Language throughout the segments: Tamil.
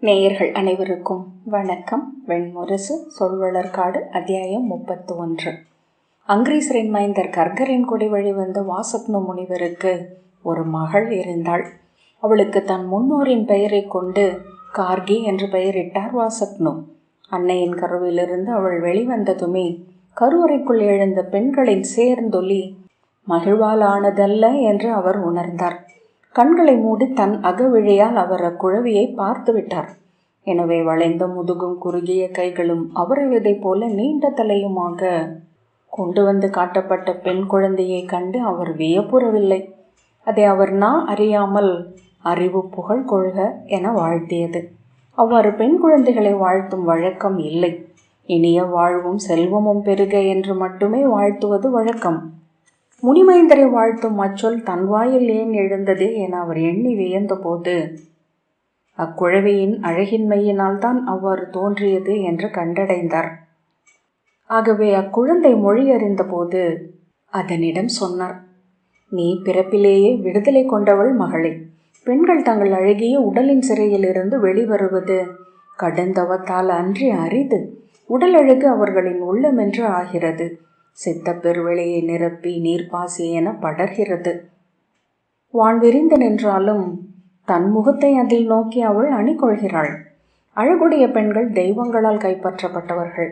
நேயர்கள் அனைவருக்கும் வணக்கம். வெண்முரசு சொல்வளர்காடு அத்தியாயம் 31. அங்கிரீசரின் மைந்தர் கர்கரின் கொடி வழி வந்த வாசக்னு முனிவருக்கு ஒரு மகள் இருந்தாள். அவளுக்கு தன் முன்னோரின் பெயரை கொண்டு கார்கி என்று பெயரிட்டார் வாசக்னு. அன்னையின் கருவிலிருந்து அவள் வெளிவந்ததுமே கருவறைக்குள் எழுந்த பெண்களின் சேர்ந்தொலி மகிழ்வால் ஆனதல்ல என்று அவர் உணர்ந்தார். கண்களை மூடி தன் அகவிழியால் அவர் அக்குழவியை பார்த்து விட்டார். எனவே வளைந்த முதுகும் குறுகிய கைகளும் அவரை விதை போல நீண்ட தலையுமாக கொண்டு வந்து காட்டப்பட்ட பெண் குழந்தையை கண்டு அவர் வியப்புறவில்லை. அதை அவர் அறியாமல் அறிவு புகழ் கொள்க என வாழ்த்தியது. அவ்வாறு பெண் குழந்தைகளை வாழ்த்தும் வழக்கம் இல்லை. இனிய வாழ்வும் செல்வமும் பெருக என்று மட்டுமே வாழ்த்துவது வழக்கம். முனிமைந்தரை வாழ்த்தும் அச்சொல் தன் வாயில் ஏன் எழுந்தது என அவர் எண்ணி வியந்த போது அக்குழவியின் அழகின்மையினால் தான் அவ்வாறு தோன்றியது என்று கண்டடைந்தார். ஆகவே அக்குழந்தை மொழியறிந்த போது அதனிடம் சொன்னார், நீ பிறப்பிலேயே விடுதலை கொண்டவள் மகளே. பெண்கள் தங்கள் அழகிய உடலின் சிறையிலிருந்து வெளிவருவது கடுந்தவத்தால் அன்றி அரிது. உடல் அழகு அவர்களின் உள்ளமென்று ஆகிறது. சித்த பெருவெளியை நிரப்பி நீர்ப்பாசி என படர்கிறது. வான் விரிந்து நின்றாலும் தன் முகத்தை அதில் நோக்கி அவள் அணிகொள்கிறாள். அழகுடைய பெண்கள் தெய்வங்களால் கைப்பற்றப்பட்டவர்கள்.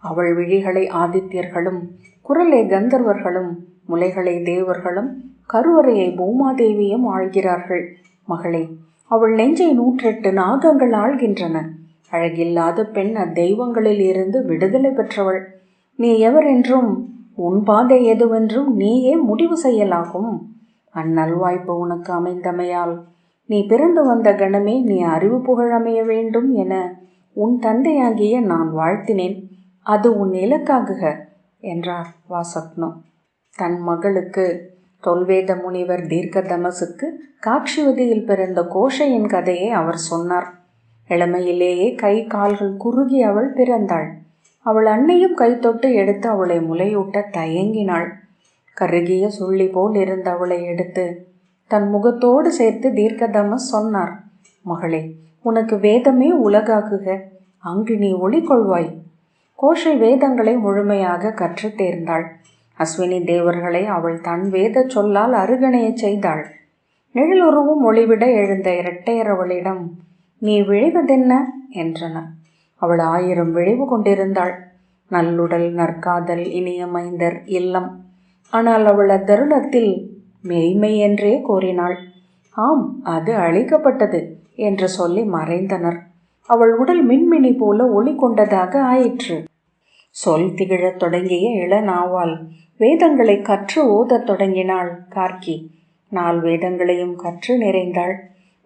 அவள் விழிகளை ஆதித்யர்களும் குரலை கந்தர்வர்களும் முலைகளை தேவர்களும் கருவறையை பூமாதேவியும் ஆள்கிறார்கள். மகளே, அவள் நெஞ்சை 108 நாகங்கள் ஆள்கின்றன. அழகில்லாத பெண் அத்தெய்வங்களில் இருந்து விடுதலை பெற்றவள். நீ எவரென்றும் உன் பாதை எதுவென்றும் நீயே முடிவு செய்யலாகும். அந்நல்வாய்ப்பு உனக்கு அமைந்தமையால் நீ பிறந்து வந்த கணமே நீ அறிவு புகழமைய வேண்டும் என உன் தந்தையாகிய நான் வாழ்த்தினேன். அது உன் இலக்காகுக என்றார் வாசக்னு. தன் மகளுக்கு தொல்வேத முனிவர் தீர்க்கதமசுக்கு காட்சிவதியில் பிறந்த கோஷையின் கதையை அவர் சொன்னார். இளமையிலேயே கை கால்கள் குறுகி அவள் பிறந்தாள். அவள் அன்னையும் கை தொட்டு எடுத்து அவளை முலையூட்ட தயங்கினாள். கருகிய சுள்ளி போல் இருந்த அவளை எடுத்து தன் முகத்தோடு சேர்த்து தீர்க்கதமஸ் சொன்னார், மகளே, உனக்கு வேதமே உலகாகுக. அங்கு நீ ஒளி கொள்வாய். கோஷை வேதங்களை முழுமையாக கற்று தேர்ந்தாள். அஸ்வினி தேவர்களை அவள் தன் வேத சொல்லால் அருகணைய செய்தாள். நிழலுருவும் ஒளிவிட எழுந்த இரட்டையர் அவளிடம் நீ விழைவதென்ன என்றனர். அவள் 1000 விழைவு கொண்டிருந்தாள். நல்லுடல், நற்காதல், இனிய மைந்தர், இல்லம். ஆனால் அவள் அத்தருணத்தில் மெய்மை என்றே கோரினாள். ஆம், அது அழிக்கப்பட்டது என்று சொல்லி மறைந்தனர். அவள் உடல் மின்மினி போல ஒளி கொண்டதாக ஆயிற்று. சொல் திகழத் தொடங்கிய இளநாவால் வேதங்களை கற்று ஓதத் தொடங்கினாள் கார்கி. 4 வேதங்களையும் கற்று நிறைந்தாள்.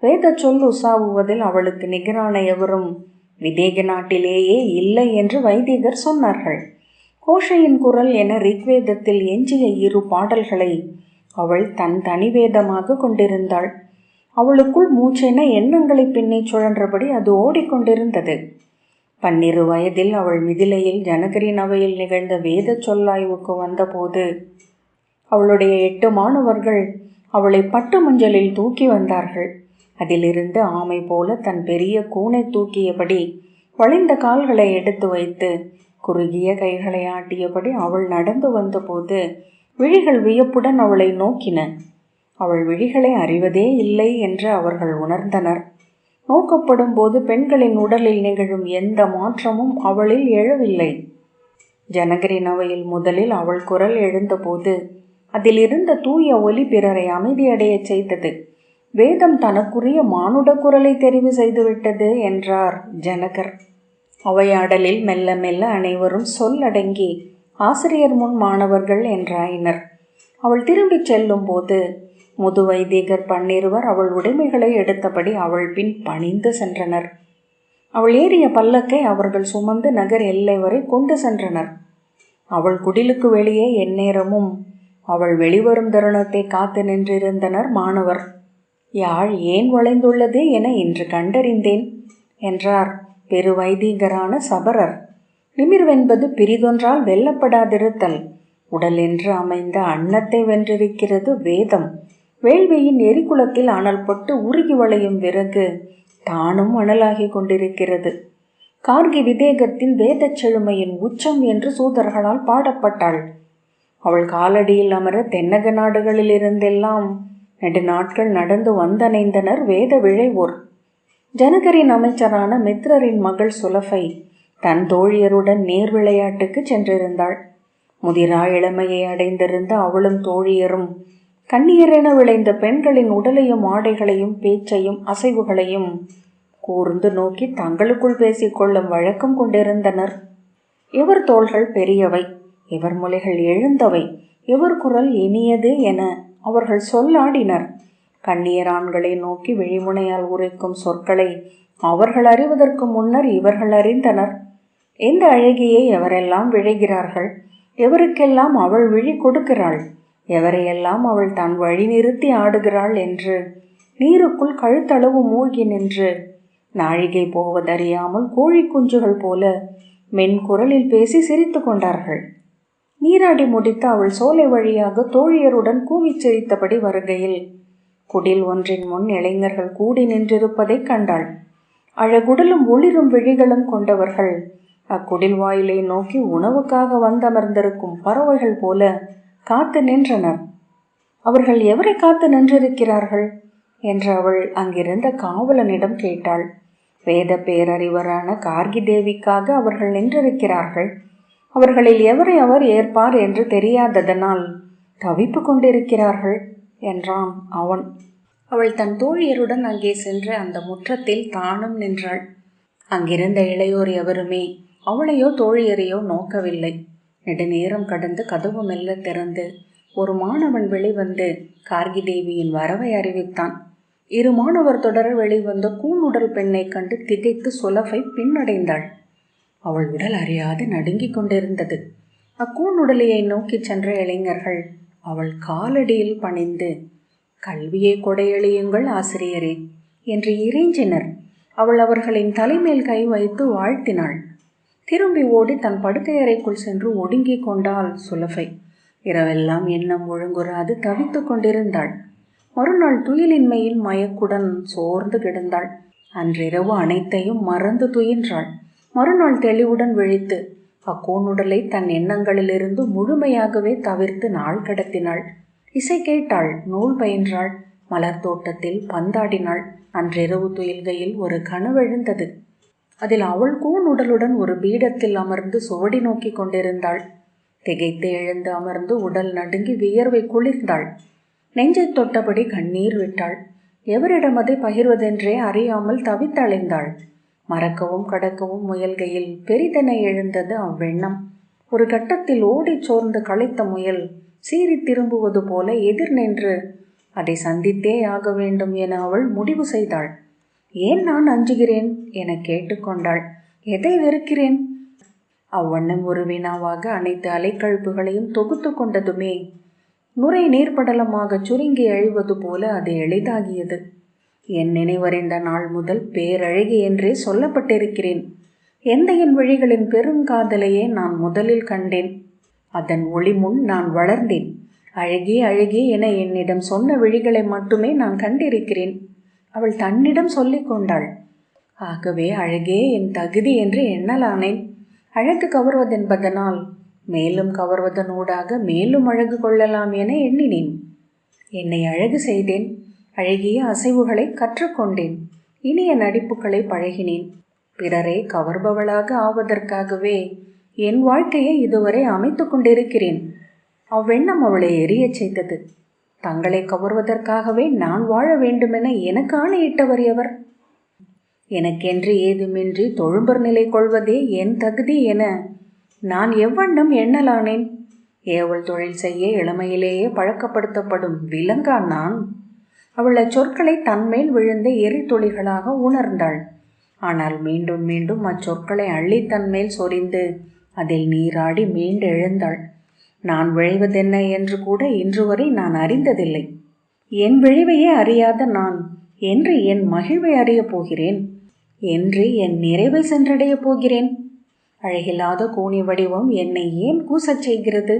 வேத சொல் உசாவுவதில் அவளுக்கு நிகரான எவரும் விதேக நாட்டிலேயே இல்லை என்று வைதிகர் சொன்னார்கள். கோஷையின் குரல் என ரிக்வேதத்தில் எஞ்சிய 2 பாடல்களை அவள் தன் தனிவேதமாக கொண்டிருந்தாள். அவளுக்குள் மூச்சென எண்ணங்களை பின்னி சுழன்றபடி அது ஓடிக்கொண்டிருந்தது. 12 வயதில் அவள் மிதிலையில் ஜனகரின் அவையில் நிகழ்ந்த வேத சொல்லாய்வுக்கு வந்தபோது அவளுடைய 8 மாணவர்கள் அவளை பட்டு மஞ்சளில் தூக்கி வந்தார்கள். அதிலிருந்து ஆமை போல தன் பெரிய கூனை தூக்கியபடி வளைந்த கால்களை எடுத்து வைத்து குறுகிய கைகளை ஆட்டியபடி அவள் நடந்து வந்தபோது விழிகள் வியப்புடன் அவளை நோக்கின. அவள் விழிகளை அறிவதே இல்லை என்று அவர்கள் உணர்ந்தனர். நோக்கப்படும் போது பெண்களின் உடலில் நிகழும் எந்த மாற்றமும் அவளில் எழவில்லை. ஜனகரின் அவையில் முதலில் அவள் குரல் எழுந்தபோது அதிலிருந்த தூய ஒலி பிறரை அமைதியடைய செய்தது. வேதம் தனக்குரிய மானுட குரலை தெரிவு செய்துவிட்டது என்றார் ஜனகர். அவையாடலில் மெல்ல மெல்ல அனைவரும் சொல்லடங்கி ஆசிரியர் முன் மாணவர்கள் என்றாயினர். அவள் திரும்பிச் செல்லும் போது முது வைதிகர் 12 அவள் உடைமைகளை எடுத்தபடி அவள் பின் பணிந்து சென்றனர். அவள் ஏறிய பல்லக்கை அவர்கள் சுமந்து நகர் எல்லை வரை கொண்டு சென்றனர். அவள் குடிலுக்கு வெளியே எந்நேரமும் அவள் வெளிவரும் தருணத்தை காத்து நின்றிருந்தனர் மாணவர். யாழ் ஏன் வளைந்துள்ளது என இன்று கண்டறிந்தேன் என்றார் பெரு வைதிகரான சபரர். நிமிர்வென்பது பிரிதொன்றால் வெல்லப்படாதிருத்தல். உடல் என்று அமைந்த அன்னத்தை வென்றிருக்கிறது வேதம். வேள்வியின் எரிகுலத்தில் அனல் பட்டு உருகி வளையும் விறகு தானும் அனலாகி கொண்டிருக்கிறது. கார்கி விதேகத்தில் வேதச் செழுமையின் உச்சம் என்று சூதர்களால் பாடப்பட்டாள். அவள் காலடியில் அமர தென்னக நாடுகளில் இருந்தெல்லாம் நெடுநாட்கள் நடந்து வந்தணைந்தனர் வேத விழைவோர். ஜனகரின் அமைச்சரான மித்ரரின் மகள் சுலஃபை தன் தோழியருடன் நேர் விளையாட்டுக்கு சென்றிருந்தாள். முதிரா இளமையை அடைந்திருந்த அவளும் தோழியரும் கண்ணீரென விளைந்த பெண்களின் உடலையும் ஆடைகளையும் பேச்சையும் அசைவுகளையும் கூர்ந்து நோக்கி தங்களுக்குள் பேசிக்கொள்ளும் வழக்கம் கொண்டிருந்தனர். எவர் தோள்கள் பெரியவை, எவர் முலைகள் எழுந்தவை, எவர் குரல் இனியது என அவர்கள் சொல்லாடினர். கண்ணியரான்களை நோக்கி விழிமுனையால் உரைக்கும் சொற்களை அவர்கள் அறிவதற்கு முன்னர் இவர்கள் அறிந்தனர். எந்த அழகியை எவரெல்லாம் விழைகிறார்கள், எவருக்கெல்லாம் அவள் விழி கொடுக்கிறாள், எவரையெல்லாம் அவள் தன் வழி நிறுத்தி ஆடுகிறாள் என்று நீருக்குள் கழுத்தளவு மூழ்கி நின்று நாழிகை போவதறியாமல் கோழி குஞ்சுகள் போல மென்குரலில் பேசி சிரித்து கொண்டார்கள். நீராடி முடித்து அவள் சோலை வழியாக தோழியருடன் கூவிச் சிரித்தபடி வருகையில் குடில் ஒன்றின் முன் இளைஞர்கள் கூடி நின்றிருப்பதை கண்டாள். அழகுடலும் ஒளிரும் விழிகளும் கொண்டவர்கள் அக்குடில் வாயிலை நோக்கி உணவுக்காக வந்தமர்ந்திருக்கும் பறவைகள் போல காத்து நின்றனர். அவர்கள் எவரை காத்து நின்றிருக்கிறார்கள் என்று அவள் அங்கிருந்த காவலனிடம் கேட்டாள். வேத பேரறிவரான கார்கி தேவிக்காக அவர்கள் நின்றிருக்கிறார்கள். அவர்களில் எவரை அவர் ஏற்பார் என்று தெரியாததனால் தவிப்பு கொண்டிருக்கிறார்கள் என்றான் அவன். அவள் தன் தோழியருடன் அங்கே சென்று அந்த முற்றத்தில் தானும் நின்றாள். அங்கிருந்த இளையோர் எவருமே அவளையோ தோழியரையோ நோக்கவில்லை. நெடுநேரம் கடந்து கதவு மெல்ல திறந்து ஒரு மாணவன் வெளிவந்து கார்கி தேவியின் வரவை அறிவித்தான். இரு மாணவர் தொடர வெளிவந்த கூனுடல் பெண்ணை கண்டு திகைத்து சுலஃபை பின்னடைந்தாள். அவள் உடல் அறியாது நடுங்கிக் கொண்டிருந்தது. அக்கூனுடலையை நோக்கி சென்ற இளைஞர்கள் அவள் காலடியில் பணிந்து கல்வியை கொடையளியுங்கள் ஆசிரியரே என்று இறைஞ்சினர். அவள் அவர்களின் தலைமேல் கை வைத்து வாழ்த்தினாள். திரும்பி ஓடி தன் படுக்கை அறைக்குள் சென்று ஒடுங்கிக் கொண்டாள் சுலஃபை. இரவெல்லாம் எண்ணம் ஒழுங்குறாது தவித்து கொண்டிருந்தாள். மறுநாள் துயிலின்மையில் மயக்குடன் சோர்ந்து கிடந்தாள். அன்றிரவு அனைத்தையும் மறந்து துயின்றாள். மறுநாள் தெளிவுடன் விழித்து அக்கூனுடலை தன் எண்ணங்களிலிருந்து முழுமையாகவே தவிர்த்து நாள் கடத்தினாள். இசை கேட்டாள், நூல் பயின்றாள், மலர் தோட்டத்தில் பந்தாடினாள். அன்றிரவு துயில்கையில் ஒரு கனவெழுந்தது. அதில் அவள் கூனுடலுடன் ஒரு பீடத்தில் அமர்ந்து சுவடி நோக்கி கொண்டிருந்தாள். திகைத்து எழுந்து அமர்ந்து உடல் நடுங்கி வியர்வை குளிர்ந்தாள். நெஞ்சை தொட்டபடி கண்ணீர் விட்டாள். எவரிடம் அதை பகிர்வதென்றே அறியாமல் தவித்தழைந்தாள். மறக்கவும் கடக்கவும் முயல்கையில் பெரிதென எழுந்தது அவ்வெண்ணம். ஒரு கட்டத்தில் ஓடிச் சோர்ந்து களைத்த முயல் சீறி திரும்புவது போல எதிர் நின்று அதை சந்தித்தே ஆக வேண்டும் என அவள் முடிவு செய்தாள். ஏன் நான் அஞ்சுகிறேன் என கேட்டுக்கொண்டாள். எதை வெறுக்கிறேன்? அவ்வண்ணம் ஒரு வினாவாக அனைத்து அலைக்கழிப்புகளையும் தொகுத்து கொண்டதுமே நுரை நீர்ப்படலமாக சுருங்கி அழிவது போல அது எளிதாகியது. என் நினைவறிந்த நாள் முதல் பேரழகி என்றே சொல்லப்பட்டிருக்கிறேன். எந்தையின் வழிகளின் பெருங்காதலையே நான் முதலில் கண்டேன். அதன் ஒளி முன் நான் வளர்ந்தேன். அழகி அழகி என என்னிடம் சொன்ன விழிகளை மட்டுமே நான் கண்டிருக்கிறேன். அவள் தன்னிடம் சொல்லிக் கொண்டாள். ஆகவே அழகே என் தகுதி என்று எண்ணலானேன். அழகு கவர்வதென்பதனால் மேலும் கவர்வதனூடாக மேலும் அழகு கொள்ளலாம் என எண்ணினேன். என்னை அழகு செய்தேன். அழகிய அசைவுகளை கற்றுக்கொண்டேன். இனிய நடிப்புகளை பழகினேன். பிறரை கவர்பவளாக ஆவதற்காகவே என் வாழ்க்கையை இதுவரை அமைத்து கொண்டிருக்கிறேன். அவ்வெண்ணம் அவளை எரியச் செய்தது. தங்களை கவர்வதற்காகவே நான் வாழ வேண்டுமென எனக்கு ஆணையிட்டவர் எவர்? எனக்கென்று ஏதுமின்றி தொழும்பர் நிலை கொள்வதே என் தகுதி என நான் எவ்வண்ணம் எண்ணலானேன்? ஏவல் தொழில் செய்ய இளமையிலேயே பழக்கப்படுத்தப்படும் விலங்கா நான்? அவள் அச்சொற்களை தன்மேல் விழுந்த எரித்துளிகளாக உணர்ந்தாள். ஆனால் மீண்டும் மீண்டும் அச்சொற்களை அள்ளி தன்மேல் சொரிந்து அதில் நீராடி மீண்டு எழுந்தாள். நான் விழைவதென்ன என்று கூட இன்று வரை நான் அறிந்ததில்லை. என் விழைவையே அறியாத நான் என்று என் மகிழ்வை அறியப் போகிறேன், என்று என் நிறைவை சென்றடையப் போகிறேன். அழகில்லாத கூனி வடிவம் என்னை ஏன் கூசச் செய்கிறது?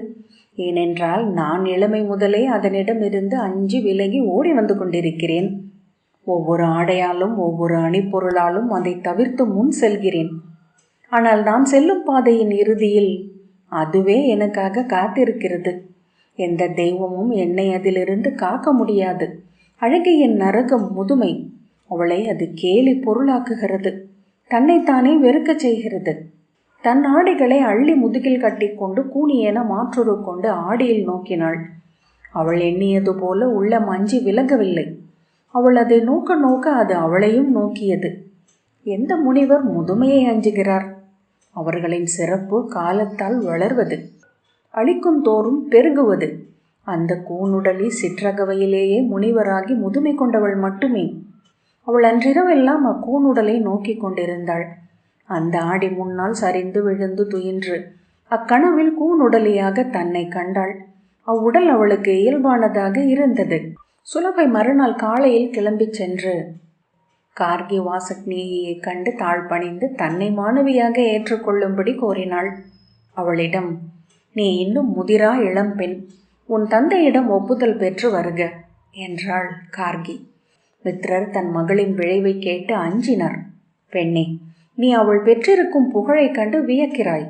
ஏனென்றால் நான் இளமை முதலே அதனிடமிருந்து அஞ்சி விலகி ஓடி வந்து கொண்டிருக்கிறேன். ஒவ்வொரு ஆடையாலும் ஒவ்வொரு அணிப்பொருளாலும் அதை தவிர்த்து முன் செல்கிறேன். ஆனால் நான் செல்லும் பாதையின் இறுதியில் அதுவே எனக்காக காத்திருக்கிறது. எந்த தெய்வமும் என்னை அதிலிருந்து காக்க முடியாது. அழகியின் நரகம் முதுமை. அவளை அது கேலி பொருளாக்குகிறது. தன்னைத்தானே வெறுக்கச் செய்கிறது. தன் ஆடைகளை அள்ளி முதுகில் கட்டிக்கொண்டு கூனியென மாற்றுரு கொண்டு ஆடியில் நோக்கினாள். அவள் எண்ணியது போல உள்ள மஞ்சி விலகவில்லை. அவள் அதை நோக்க நோக்க அது அவளையும் நோக்கியது. எந்த முனிவர் முதுமையை அஞ்சுகிறார்? அவர்களின் சிறப்பு காலத்தால் வளர்வது, அளிக்கும் தோறும் பெருகுவது. அந்த கூனுடலி சிற்றகவையிலேயே முனிவராகி முதுமை கொண்டவள் மட்டுமே. அவள் அன்றிரவெல்லாம் அக்கூனுடலை நோக்கி கொண்டிருந்தாள். அந்த ஆடி முன்னால் சரிந்து விழுந்து துயின்று அக்கனவில் கூனுடலியாக தன்னை கண்டாள். அவ்வுடல் அவளுக்கு இயல்பானதாக இருந்தது. சுலபை மறுநாள் காலையில் கிளம்பி சென்று கார்கி வாசக்னியை கண்டு தாழ்பணிந்து தன்னை மாணவியாக ஏற்றுக்கொள்ளும்படி கோரினாள். அவளிடம், நீ இன்னும் முதிரா இளம்பெண், உன் தந்தையிடம் ஒப்புதல் பெற்று வருக என்றாள் கார்கி. மித்ரர் தன் மகளின் விளைவை கேட்டு அஞ்சினார். பெண்ணே, நீ அவள் பெற்றிருக்கும் புகழை கண்டு வியக்கிறாய்.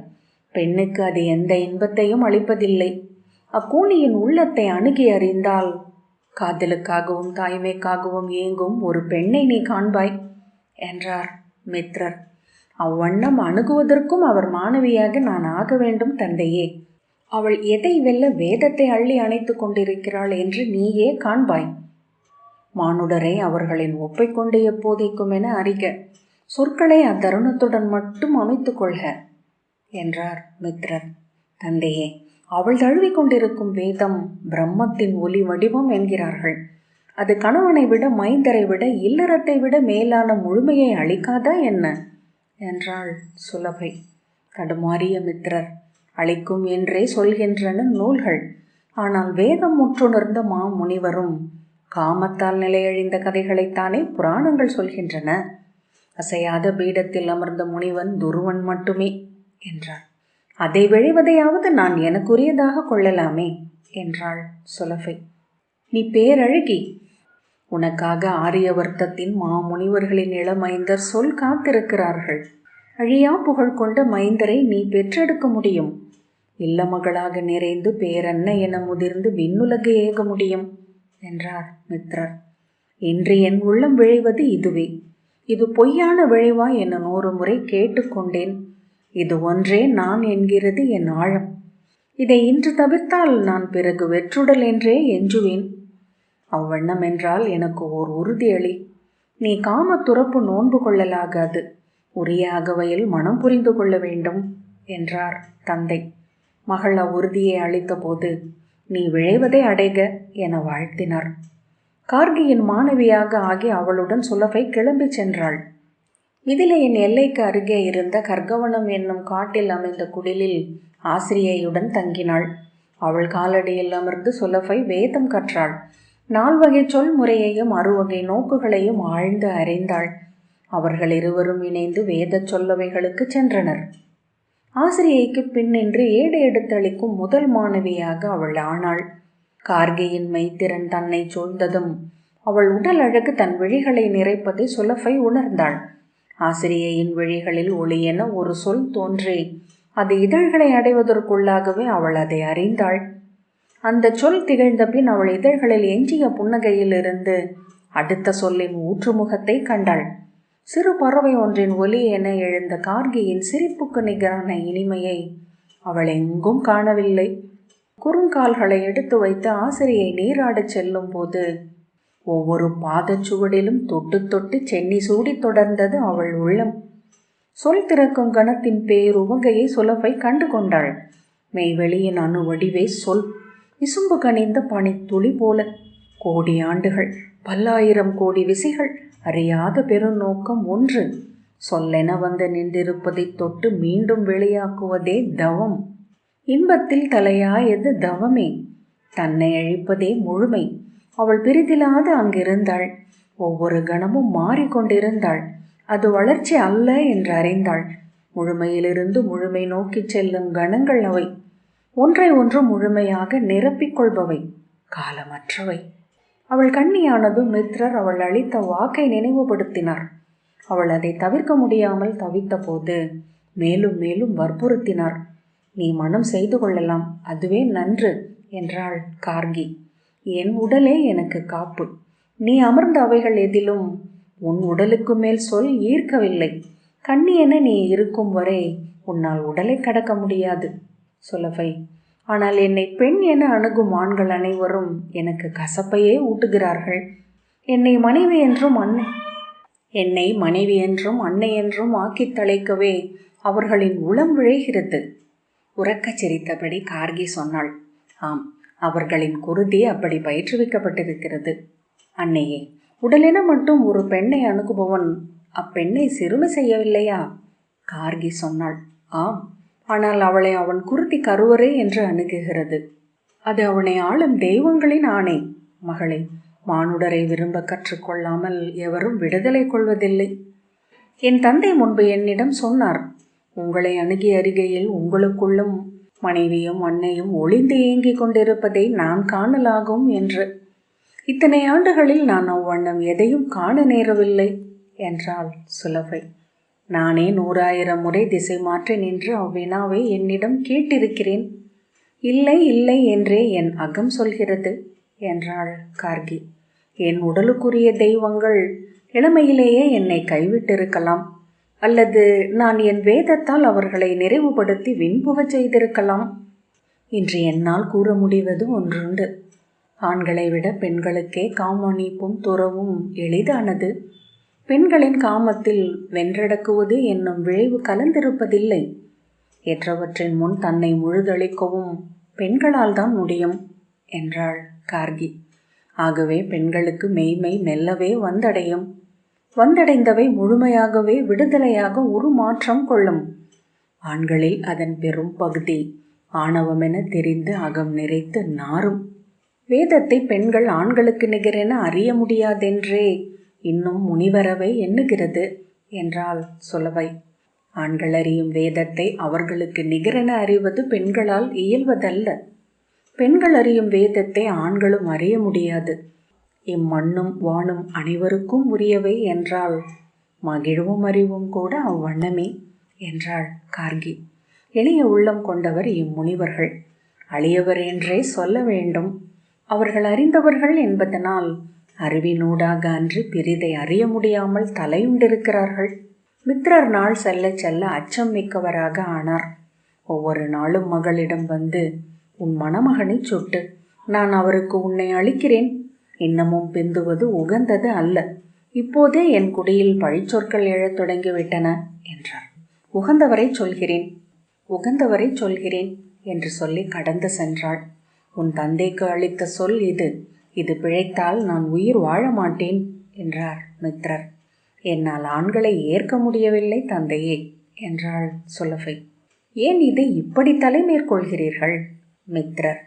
பெண்ணுக்கு அது எந்த இன்பத்தையும் அளிப்பதில்லை. அக்கூனியின் உள்ளத்தை அணுகி அறிந்தால் காதலுக்காகவும் தாய்மைக்காகவும் ஏங்கும் ஒரு பெண்ணை நீ காண்பாய் என்றார் மித்ரர். அவ்வண்ணம் அணுகுவதற்கும் அவர் மாணவியாக நான் ஆக வேண்டும் தந்தையே. அவள் எதை வெல்ல வேதத்தை அள்ளி அணைத்து கொண்டிருக்கிறாள் என்று நீயே காண்பாய். மானுடரை அவர்களின் ஒப்பை கொண்டு எப்போதைக்கும் என அறிக. சொற்களை அத்தருணத்துடன் மட்டும் அமைத்து கொள்க என்றார் மித்ரர். தந்தையே, அவள் தழுவி கொண்டிருக்கும் வேதம் பிரம்மத்தின் ஒலி வடிவம் என்கிறார்கள். அது கணவனை விட, மைந்தரை விட, இல்லறத்தை விட மேலான முழுமையை அளிக்காதா என்ன என்றாள் சுலபை. தடுமாறிய மித்ரர், அளிக்கும் என்றே சொல்கின்றன நூல்கள். ஆனால் வேதம் முற்றுணர்ந்த முனிவரும் காமத்தால் நிலையழிந்த கதைகளைத்தானே புராணங்கள் சொல்கின்றன. அசையாத பீடத்தில் அமர்ந்த முனிவன் துருவன் மட்டுமே என்றார். அதை விழைவதையாவது நான் எனக்குரியதாக கொள்ளலாமே என்றாள் சுலபை. நீ பேரழகி. உனக்காக ஆரியவர்த்தத்தின் மாமுனிவர்களின் இளமைந்தர் சொல் காத்திருக்கிறார்கள். அழியா புகழ் கொண்ட மைந்தரை நீ பெற்றெடுக்க முடியும். இல்லமகளாக நிறைந்து பேரன்ன என முதிர்ந்து விண்ணுலகை ஏக முடியும் என்றார் மித்ரர். இன்று என் உள்ளம் விழைவது இதுவே. இது பொய்யான விழைவா என 100 முறை கேட்டுக்கொண்டேன். இது ஒன்றே நான் என்கிறது என் ஆழம். இதை இன்று தவிர்த்தால் நான் பிறகு வெற்றுடல் என்றே எஞ்சுவேன். அவ்வண்ணம் என்றால் எனக்கு ஓர் உறுதியளி. நீ காம துறப்பு நோன்பு கொள்ளலாகாது. உரிய அகவையில் மனம் புரிந்து கொள்ள வேண்டும் என்றார் தந்தை. மகள் அவ்வுறுதியை அளித்த போது, நீ விழைவதை அடைக என வாழ்த்தினார். கார்கியின் மாணவியாக ஆகி அவளுடன் சுலபை கிளம்பி சென்றாள். மிதிலையின் எல்லைக்கு அருகே இருந்த கர்கவனம் என்னும் காட்டில் அமைந்த குடிலில் ஆசிரியையுடன் தங்கினாள். அவள் காலடியில் அமர்ந்து சுலபை வேதம் கற்றாள். 4 வகை சொல் முறையையும் 6 வகை நோக்குகளையும் ஆழ்ந்து அறிந்தாள். அவர்கள் இருவரும் இணைந்து வேத சொல்லவைகளுக்கு சென்றனர். ஆசிரியைக்கு பின்னின்று ஏடு எடுத்தளிக்கும் முதல் மாணவியாக அவள் ஆனாள். கார்கியின் மெய்த்திறன் தன்னை சூழ்ந்ததும் அவள் உடல் அழகு தன் விழிகளை நிறைப்பதை சுலபை உணர்ந்தாள். ஆசிரியையின் விழிகளில் ஒளியென ஒரு சொல் தோன்றி அது இதழ்களை அடைவதற்குள்ளாகவே அவள் அதை அறிந்தாள். அந்த சொல் திகழ்ந்த பின் அவள் இதழ்களில் எஞ்சிய புன்னகையிலிருந்து அடுத்த சொல்லின் ஊற்றுமுகத்தை கண்டாள். சிறு பறவை ஒன்றின் ஒலி என எழுந்த கார்கியின் சிரிப்புக்கு நிகரான இனிமையை அவள் எங்கும் காணவில்லை. குறுங்கால்களை எடுத்து வைத்து ஆசிரியை நீராடச் செல்லும் போது ஒவ்வொரு பாதச்சுவடிலும் தொட்டு தொட்டு சென்னி சூடி தொடர்ந்தது அவள் உள்ளம். சொல் திறக்கும் கணத்தின் பேருவகையை சுலபை கண்டு கொண்டாள். மெய்வெளியின் அணுவடிவே சொல். விசும்பு கனிந்த பனி துளி போல கோடி ஆண்டுகள், 10,000 கோடி விசைகள் அறியாத பெருநோக்கம் ஒன்று சொல்லென வந்து நின்றிருப்பதை தொட்டு மீண்டும் வெளியாக்குவதே தவம். இன்பத்தில் தலையாயது தவமே. தன்னை அழிப்பதே முழுமை. அவள் பிரிதிலாது அங்கிருந்தாள். ஒவ்வொரு கணமும் மாறிக்கொண்டிருந்தாள். அது வளர்ச்சி அல்ல என்று அறிந்தாள். முழுமையிலிருந்து முழுமை நோக்கி செல்லும் கணங்கள் அவை. ஒன்றை ஒன்று முழுமையாக நிரப்பிக்கொள்பவை, காலமற்றவை. அவள் கண்ணியானதும் மித்ரர் அவள் அளித்த வாக்கை நினைவுபடுத்தினார். அவள் அதை தவிர்க்க முடியாமல் தவித்த போது மேலும் மேலும் வற்புறுத்தினார். நீ மனம் செய்து கொள்ளலாம், அதுவே நன்று என்றாள் கார்கி. என் உடலே எனக்கு காப்பு. நீ அமர்ந்த அவைகள் எதிலும் உன் உடலுக்கு மேல் சொல் ஈர்க்கவில்லை. கண்ணியென நீ இருக்கும் வரை உன்னால் உடலை கடக்க முடியாது சுலபை. ஆனால் என்னை பெண் என அணுகும் ஆண்கள் அனைவரும் எனக்கு கசப்பையே ஊட்டுகிறார்கள். என்னை மனைவி என்றும் அன்னை என்றும் ஆக்கி தழைக்கவே அவர்களின் உளம் விழைகிறது. உறக்கச் சிரித்தபடி கார்கி சொன்னாள். ஆம், அவர்களின் குருதி அப்படி பயிற்றுவிக்கப்பட்டிருக்கிறது. அன்னையே, உடலென மட்டும் ஒரு பெண்ணை அணுகுபவன் அப்பெண்ணை சிறுமை செய்யவில்லையா? கார்கி சொன்னாள். ஆம், ஆனால் அவளை அவன் குருதி கருவறை என்று அணுகுகிறது. அது அவனை ஆளும் தெய்வங்களின் ஆணை. மகளே, மானுடரை விரும்ப கற்றுக்கொள்ளாமல் எவரும் விடுதலை கொள்வதில்லை. என் தந்தை முன்பு என்னிடம் சொன்னார், உங்களை அணுகி அருகையில் உங்களுக்குள்ளும் மனைவியும் அன்னையும் ஒளிந்து ஏங்கிக் கொண்டிருப்பதை நான் காணலாகும் என்று. இத்தனை ஆண்டுகளில் நான் அவ்வண்ணம் எதையும் காண நேரவில்லை என்றாள் சுலபை. நானே 100,000 முறை திசை மாற்றி நின்று அவ்வினாவை என்னிடம் கேட்டிருக்கிறேன். இல்லை இல்லை என்றே என் அகம் சொல்கிறது என்றாள் கார்கி. என் உடலுக்குரிய தெய்வங்கள் இளமையிலேயே என்னை கைவிட்டிருக்கலாம், அல்லது நான் என் வேதத்தால் அவர்களை நிறைவுபடுத்தி விண்புகச் செய்திருக்கலாம். இன்று என்னால் கூற முடிவது ஒன்றுண்டு. ஆண்களை விட பெண்களுக்கே காமணிப்பும் துறவும் எளிதானது. பெண்களின் காமத்தில் வென்றடக்குவது என்னும் விளைவு கலந்திருப்பதில்லை. ஏற்றவற்றின் முன் தன்னை முழுதளிக்கவும் பெண்களால் தான் முடியும் என்றாள் கார்கி. ஆகவே பெண்களுக்கு மெய்மை மெல்லவே வந்தடையும். வந்தடைந்தவை முழுமையாகவே விடுதலையாக உருமாற்றம் கொள்ளும். ஆண்களில் அதன் பெரும் பகுதி ஆணவமென தெரிந்து அகம் நிறைத்து நாரும். வேதத்தை பெண்கள் ஆண்களுக்கு நிகரென அறிய முடியாதென்றே இன்னும் முனிவரவை எண்ணுகிறது என்றாள் சுலபை. ஆண்கள் அறியும் வேதத்தை அவர்களுக்கு நிகரென அறிவது பெண்களால் இயல்வதல்ல. பெண்கள் அறியும் வேதத்தை ஆண்களும் அறிய முடியாது. இம்மண்ணும் வானும் அனைவருக்கும் உரியவை என்றால் மகிழ்வும் அறிவும் கூட அவ்வண்ணமே என்றாள் கார்கி. எளிய உள்ளம் கொண்டவர் இம்முனிவர்கள். அழியவர் என்றே சொல்ல வேண்டும். அவர்கள் அறிந்தவர்கள் என்பதனால் அறிவினூடாக அன்று பிரிதை அறிய முடியாமல் தலையுண்டிருக்கிறார்கள். மித்ரர் நாள் செல்ல செல்ல அச்சம் மிக்கவராக ஆனார். ஒவ்வொரு நாளும் மகளிடம் வந்து, உன் மணமகனை சுட்டு, நான் அவருக்கு உன்னை அளிக்கிறேன். இன்னமும் பிந்துவது உகந்தது அல்ல. இப்போதே என் குடியில் பழிச்சொற்கள் எழத் தொடங்கிவிட்டன என்றார். உகந்தவரை சொல்கிறேன் என்று சொல்லி கடந்து சென்றாள். உன் தந்தைக்கு அளித்த சொல் இது பிழைத்தால் நான் உயிர் வாழ மாட்டேன் என்றார் மித்ரர். என்னால் ஆண்களை ஏற்க முடியவில்லை தந்தையே என்றாள் சுலபை. ஏன் இதை இப்படி தலைமேற்கொள்கிறீர்கள்? மித்ரர்.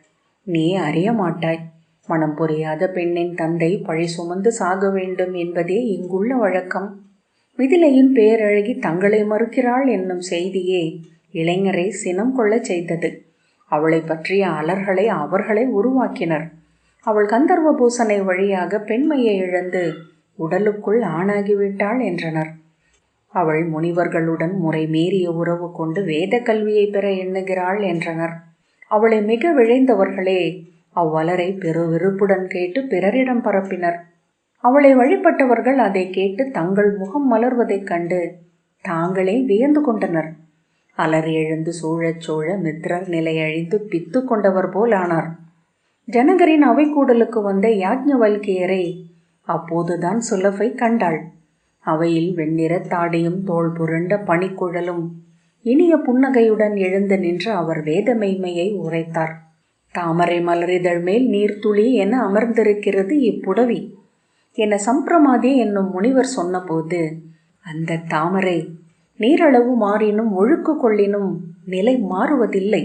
நீ அறிய மாட்டாய். மனம் புரியாத பெண்ணின் தந்தை பழி சுமந்து சாக வேண்டும் என்பதே இங்குள்ள வழக்கம். மிதிலையின் பேரழகி தங்களை மறுக்கிறாள் என்னும் செய்தியே இளைஞரை சினம் கொள்ளச் செய்தது. அவளை பற்றிய அலர்களை அவர்களை உருவாக்கினர். அவள் கந்தர்வ பூசனை வழியாக பெண்மையை இழந்து உடலுக்குள் ஆணாகிவிட்டாள் என்றனர். அவள் முனிவர்களுடன் முறை மீறிய உறவு கொண்டு வேத கல்வியை பெற எண்ணுகிறாள் என்றனர். அவளை மிக விழைந்தவர்களே அவ்வலரை பெருவிருப்புடன் கேட்டு பிறரிடம் பரப்பினர். அவளை வழிபட்டவர்கள் அதை கேட்டு தங்கள் முகம் மலர்வதைக் கண்டு தாங்களே வியந்து கொண்டனர். அலறி எழுந்து சூழச் சூழ மித்ரர் நிலையழிந்து பித்து கொண்டவர் போல் ஆனார். ஜனகரின் அவை கூடலுக்கு வந்த யாஜ்ஞவல்கியரை அப்போதுதான் சுலபை கண்டாள். அவையில் வெண்ணிறத்தாடியும் தோள் புரண்ட பனிக்குழலும் இனிய புன்னகையுடன் எழுந்து நின்று அவர் வேதமெய்மையை உரைத்தார். தாமரை மலரிதழ் மேல் நீர்த்துளி என அமர்ந்திருக்கிறது இப்புடவி என சம்பிரமாதி என்னும் முனிவர் சொன்னபோது, அந்த தாமரை நீரளவு மாறினும் ஒழுக்கு கொள்ளினும் நிலை மாறுவதில்லை.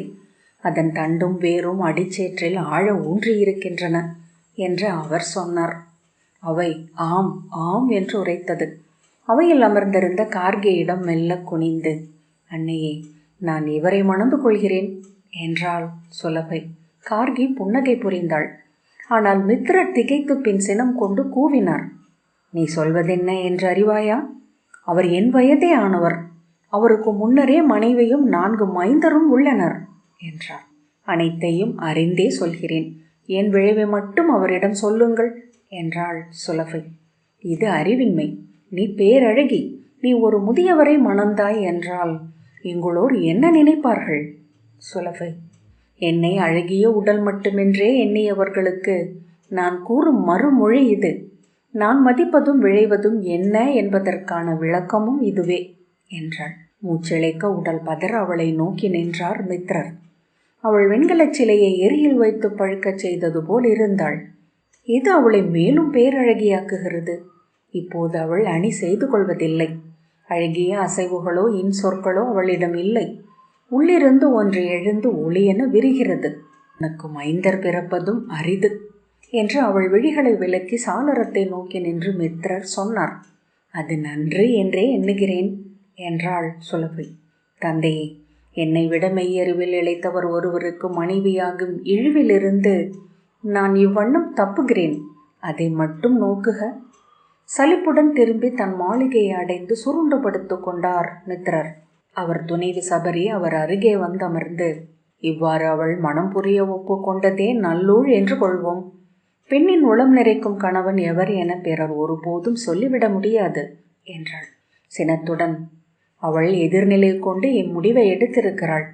அதன் தண்டும் வேரும் அடிச்சேற்றில் ஆழ ஊன்றியிருக்கின்றன என்று அவர் சொன்னார். அவை ஆம் ஆம் என்று உரைத்தது. அவையில் அமர்ந்திருந்த கார்கியிடம் மெல்ல குனிந்து, அன்னையே, நான் இவரை மணந்து கொள்கிறேன் என்றாள் சுலபை. கார்கி புன்னகை புரிந்தாள். ஆனால் மித்திரர் திகைத்து பின் சினம் கொண்டு கூவினார். நீ சொல்வதென்ன என்று அறிவாயா? அவர் என் வயதே ஆனவர். அவருக்கு முன்னரே மனைவியும் 4 மைந்தரும் உள்ளனர் என்றார். அனைத்தையும் அறிந்தே சொல்கிறேன். என் விளைவை மட்டும் அவரிடம் சொல்லுங்கள் என்றாள் சுலபை. இது அறிவின்மை. நீ பேரழகி. நீ ஒரு முதியவரை மணந்தாய் என்றால் இங்குள்ளோர் என்ன நினைப்பார்கள்? சுலபை. என்னை அழகிய உடல் மட்டுமென்றே எண்ணியவர்களுக்கு நான் கூறும் மறுமொழி இது. நான் மதிப்பதும் விளைவதும் என்ன என்பதற்கான விளக்கமும் இதுவே என்றாள். மூச்சிழைக்க உடல் பதற அவளை நோக்கி நின்றார் மித்திரர். அவள் வெண்கலச் சிலையை எரியில் வைத்து பழுக்கச் செய்தது போல் இருந்தாள். இது அவளை மேலும் பேரழகியாக்குகிறது. இப்போது அவள் அணி செய்து கொள்வதில்லை. அழகிய அசைவுகளோ இன்சொற்களோ அவளிடம் இல்லை. உள்ளிருந்து ஒன்று எழுந்து ஒளியென விரிகிறது. உனக்கு மைந்தர் பிறப்பதும் அரிது என்று அவள் விழிகளை விலக்கி சாளரத்தை நோக்கி நின்று மித்திரர் சொன்னார். அது நன்று என்றே எண்ணுகிறேன் என்றாள் சுலபை. தந்தையே, என்னை விட மெய்யறிவில் இழைத்தவர் ஒருவருக்கு மனைவியாகும் இழிவிலிருந்து நான் இவ்வண்ணம் தப்புகிறேன். அதை மட்டும் நோக்குக. சலிப்புடன் திரும்பி தன் மாளிகையை அடைந்து சுருண்டு படுத்து கொண்டார் மித்திரர். அவர் துணைவி சபரி அவர் அருகே வந்து அமர்ந்து, இவ்வாறு அவள் மனம் புரிய ஒப்பு கொண்டதே நல்லூழ் என்று கொள்வோம். பெண்ணின் உளம் நிறைக்கும் கணவன் எவர் என பிறர் ஒருபோதும் சொல்லிவிட முடியாது என்றாள். சினத்துடன், அவள் எதிர்நிலை கொண்டு இம்முடிவை எடுத்திருக்கிறாள்.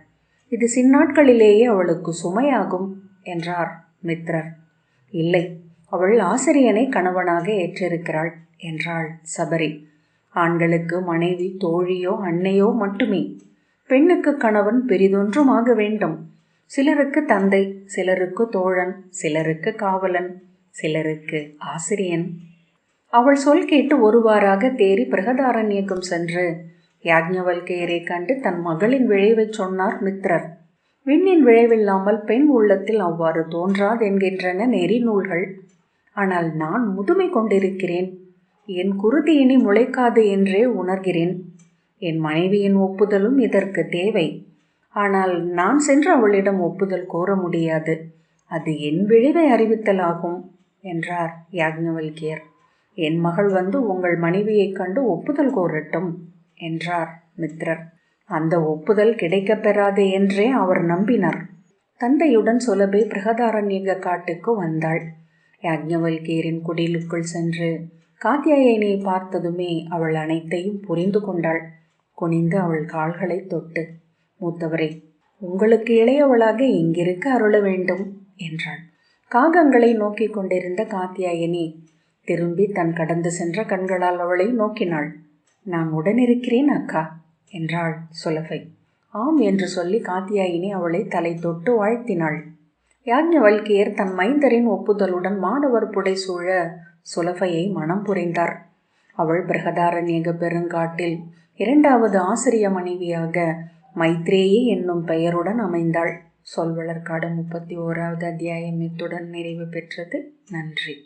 இது சின்னாட்களிலேயே அவளுக்கு சுமையாகும் என்றார் மித்திரர். இல்லை, அவள் ஆசிரியனை கணவனாக ஏற்றிருக்கிறாள் என்றாள் சபரி. ஆண்களுக்கு மனைவி தோழியோ அன்னையோ மட்டுமே. பெண்ணுக்கு கணவன் பெரிதொன்றுமாக வேண்டும். சிலருக்கு தந்தை, சிலருக்கு தோழன், சிலருக்கு காவலன், சிலருக்கு ஆசிரியன். அவள் சொல் கேட்டு ஒருவாறாக தேறி பிரகதாரண்யகம் சென்று யாக்ஞவல்கியரை கண்டு தன் மகளின் விளைவை சொன்னார் மித்திரர். விண்ணின் விளைவில்லாமல் பெண் உள்ளத்தில் அவ்வாறு தோன்றாதென்கின்றன நெறி நூல்கள். ஆனால் நான் முதுமை கொண்டிருக்கிறேன். என் குருதி இனி முளைக்காது என்றே உணர்கிறேன். என் மனைவியின் ஒப்புதலும் இதற்கு தேவை. ஆனால் நான் சென்று அவளிடம் ஒப்புதல் கோர முடியாது. அது என் விளைவை அறிவித்தலாகும் என்றார் யாக்ஞவல்கியர். என் மகள் வந்து உங்கள் மனைவியைக் கண்டு ஒப்புதல் கோரட்டும் என்றார் மித்திரர். அந்த ஒப்புதல் கிடைக்கப் பெறாது என்றே அவர் நம்பினார். தந்தையுடன் சுலபை பிரகதாரண்யக காட்டுக்கு வந்தாள். யாக்ஞவல்கியரின் குடிலுக்குள் சென்று காத்யாயனியை பார்த்ததுமே அவள் அனைத்தையும் புரிந்து கொண்டாள். குனிந்து அவள் கால்களை தொட்டு, மூத்தவரே, உங்களுக்கு இளையவளாக இங்கிருக்க அருள வேண்டும் என்றாள். காகங்களை நோக்கி கொண்டிருந்த காத்யாயனி திரும்பி தன் கடந்து சென்ற கண்களால் அவளை நோக்கினாள். நான் உடனிருக்கிறேன் அக்கா என்றாள் சுலபை. ஆம் என்று சொல்லி காத்யாயினி அவளை தலை தொட்டு வாழ்த்தினாள். யாக்ஞவல்கியர் தன் மைந்தரின் ஒப்புதலுடன் மாணவர் புடைசூழ சுலபையை மனம் புரிந்தார். அவள் பிரகதாரண்யக பெருங்காட்டில் 2வது ஆசிரிய மனைவியாக மைத்ரேயி என்னும் பெயருடன் அமைந்தாள். சொல்வளர்காடு 31வது அத்தியாயம் இத்துடன் நிறைவு பெற்றது. நன்றி.